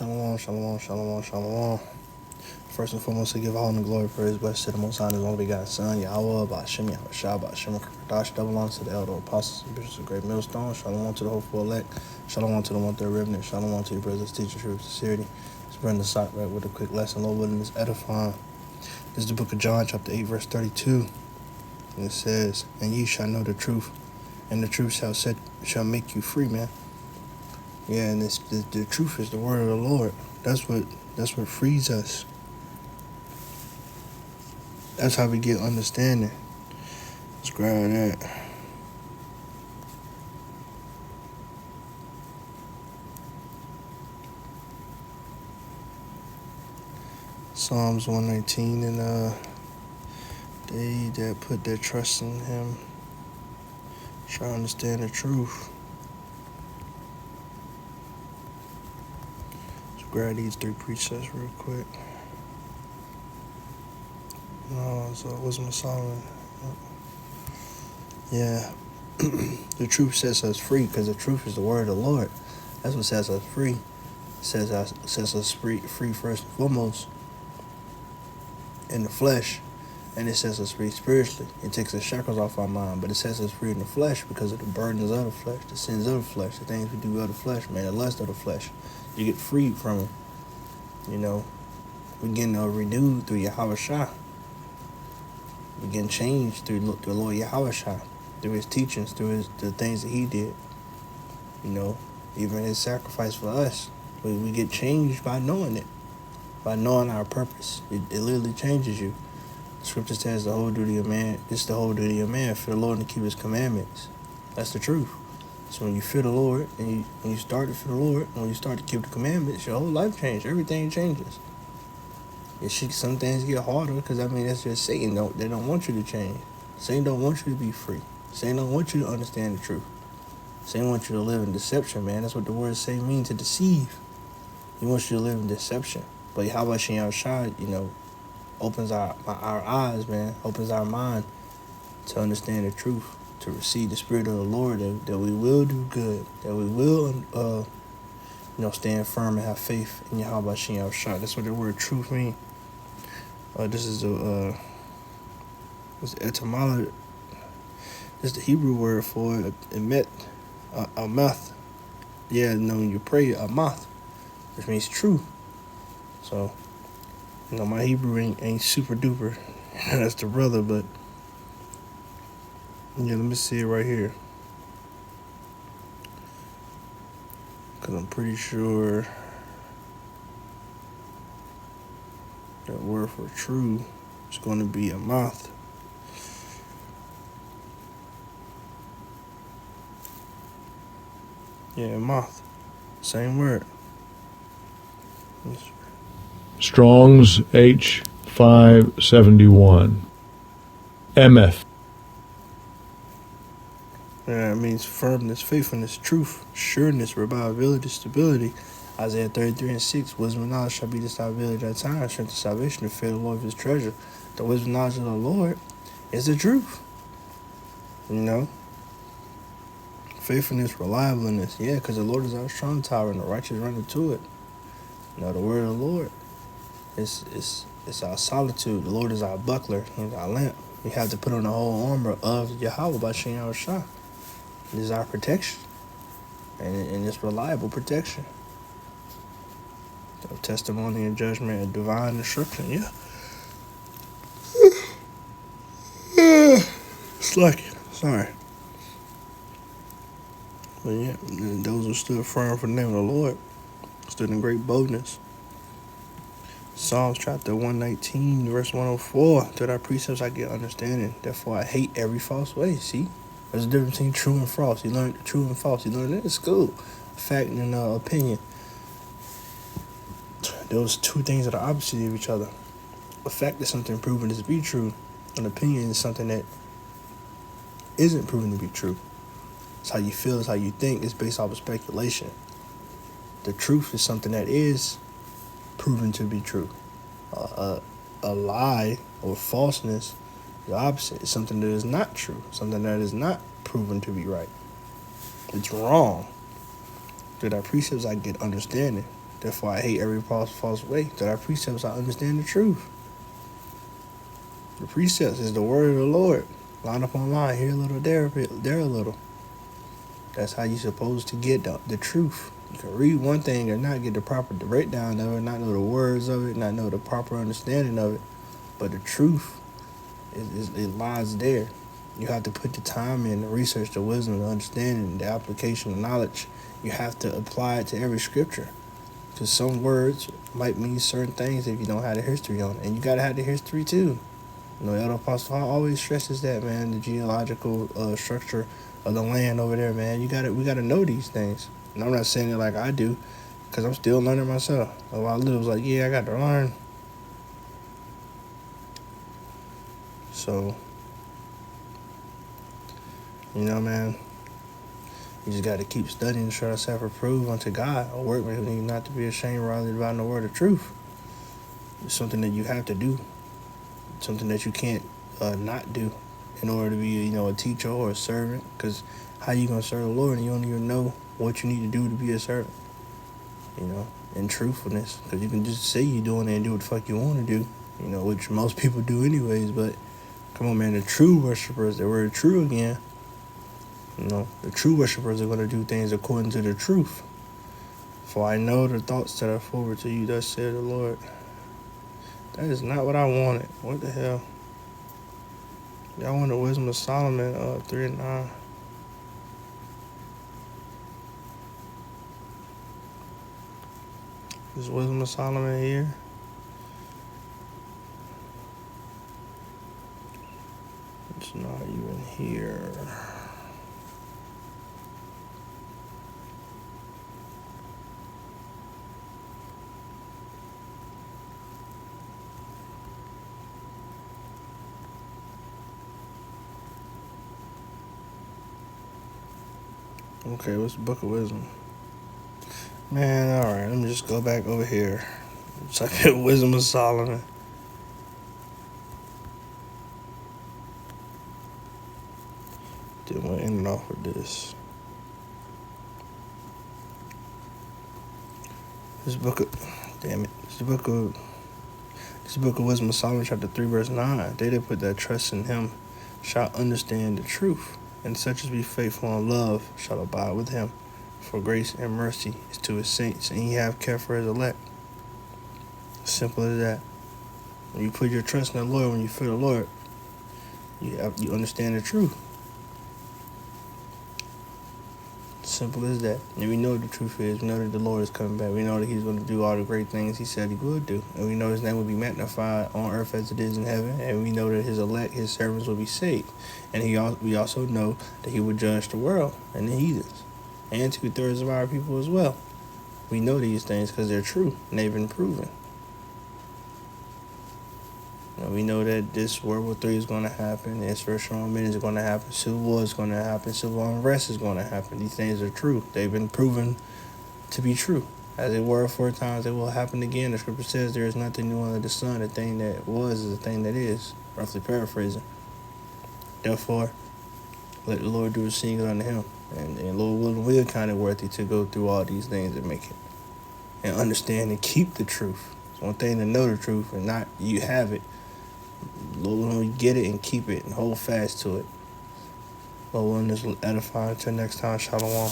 Shalom, shalom, shalom, shalom. First and foremost, I give all the glory, praise, blessed to the Most High, and His only begotten Son, Yahweh, Ba'ashem, Yahushua, Ba'ashem, Kadash, double honor to the elder apostles and bishops of Great Millstone. Shalom to the hopeful elect. Shalom to the one-third remnant. Shalom to your brothers, teachers, truth, sincerity. It's Brenda Sock back with a quick lesson. Lord willing, is edifying. This is the book of John, chapter 8, verse 32. And it says, "And ye shall know the truth, and the truth shall make you free," man. Yeah, and the truth is the word of the Lord. That's what frees us. That's how we get understanding. Let's grab that. Psalms 119, and they that put their trust in him shall understand the truth. Let's grab these three precepts real quick. No, so Wisdom of Solomon. Yeah. The truth sets us free, because the truth is the word of the Lord. That's what sets us free. It sets us free first and foremost in the flesh, and it sets us free spiritually. It takes the shackles off our mind, but it sets us free in the flesh because of the burdens of the flesh, the sins of the flesh, the things we do of the flesh, man, the lust of the flesh. You get freed from them. You know, we're getting renewed through Yahushua. We're getting changed through the Lord Yahushua, through his teachings, through the things that he did. You know, even his sacrifice for us. We get changed by knowing it, by knowing our purpose. It literally changes you. The scripture says the whole duty of man, it's the whole duty of man, fear the Lord and keep his commandments. That's the truth. So when you fear the Lord, and you start to fear the Lord, and when you start to keep the commandments, your whole life changes. Everything changes. Some things get harder, because that's just Satan. They don't want you to change. Satan don't want you to be free. Satan don't want you to understand the truth. Satan wants you to live in deception, man. That's what the word say means, to deceive. He wants you to live in deception. But Yahweh Shem Shai, opens our eyes, man, opens our mind to understand the truth, to receive the spirit of the Lord, that we will do good, that we will, stand firm and have faith in Yahweh Shem Shai. That's what the word truth means. This is the etymology. This is the Hebrew word for emet, amath. Yeah, when you pray, amath, which means true. So, my Hebrew ain't super duper. That's the brother, but yeah, let me see it right here, because I'm pretty sure that word for true is going to be amath. Yeah, amath. Same word. Strong's H571. Emeth. Yeah, it means firmness, faithfulness, truth, sureness, reliability, stability. Isaiah 33:6. Wisdom and knowledge shall be the stability of that time, strength and salvation, to fear the Lord of his treasure. The wisdom and knowledge of the Lord is the truth. Faithfulness, reliableness. Yeah, because the Lord is our strong tower, and the righteous run into it. The word of the Lord is our solitude. The Lord is our buckler. He's our lamp. We have to put on the whole armor of Yahweh by Shem Yahushua. This is our protection, and it's reliable protection. The testimony and judgment and divine instruction. Yeah. Slacking. Sorry. But yeah, those who stood firm for the name of the Lord stood in great boldness. Psalms chapter 119, verse 104. Through thy precepts I get understanding. Therefore I hate every false way. See? There's a difference between true and false. You learn true and false. You learn that in school. Fact and opinion. Those two things are the opposite of each other. A fact is something proven to be true. An opinion is something that isn't proven to be true. It's how you feel, it's how you think. It's based off of speculation. The truth is something that is proven to be true. A lie or falseness, the opposite, is something that is not true, something that is not proven to be right. It's wrong. Through thy precepts I get understanding. Therefore, I hate every false way. That our precepts, I understand the truth. The precepts is the word of the Lord. Line upon line, here a little, there a little. That's how you're supposed to get the truth. You can read one thing and not get the proper breakdown of it, not know the words of it, not know the proper understanding of it. But the truth, it lies there. You have to put the time in, the research, the wisdom, the understanding, the application, the knowledge. You have to apply it to every scripture. Because some words might mean certain things if you don't have the history on it. And you got to have the history too. You know, Elder Apostle Hall always stresses that, man, the geological structure of the land over there, man. We gotta know these things. And I'm not saying it like I do, because I'm still learning myself. A lot of lives like, yeah, I got to learn. So, you know, man, you just got to keep studying to show yourself approved unto God, a workman who need not to be ashamed, rather divine the word of truth. It's something that you have to do. Something that you can't not do in order to be, you know, a teacher or a servant. Because how you going to serve the Lord and you don't even know what you need to do to be a servant? You know, in truthfulness. Because you can just say you're doing it and do what the fuck you want to do, you know, which most people do anyways. But come on, man, the true worshipers, the word true again, you know, the true worshipers are going to do things according to the truth. For I know the thoughts that are forward to you, thus said the Lord. That is not what I wanted. What the hell? Y'all want the Wisdom of Solomon 3:9. Is Wisdom of Solomon here? It's not even here. Okay, what's the Book of Wisdom? Man, alright, let me just go back over here. Type in Wisdom of Solomon. Then we'll end it off with this. This book of Wisdom of Solomon, chapter 3, verse 9. They that put their trust in him shall understand the truth, and such as be faithful in love shall abide with him. For grace and mercy is to his saints, and he have care for his elect. Simple as that. When you put your trust in the Lord, when you fear the Lord, you understand the truth. Simple as that. And we know what the truth is. We know that the Lord is coming back. We know that he's going to do all the great things he said he would do. And we know his name will be magnified on earth as it is in heaven. And we know that his elect, his servants, will be saved. And we also know that he will judge the world and the heathens. And 2/3 of our people as well. We know these things because they're true. And they've been proven. We know that this World War III is going to happen. Insurrection armament is going to happen. Civil war is going to happen. Civil unrest is going to happen. These things are true. They've been proven to be true. As they were 4 times, they will happen again. The scripture says there is nothing new under the sun. The thing that was is the thing that is. Roughly paraphrasing. Therefore, let the Lord do his seeing unto him. And Lord will kind of worthy to go through all these things and make it. And understand and keep the truth. It's one thing to know the truth and not you have it. Lord, when we get it and keep it and hold fast to it. Lord, willing, this will edify. Until next time, shalom.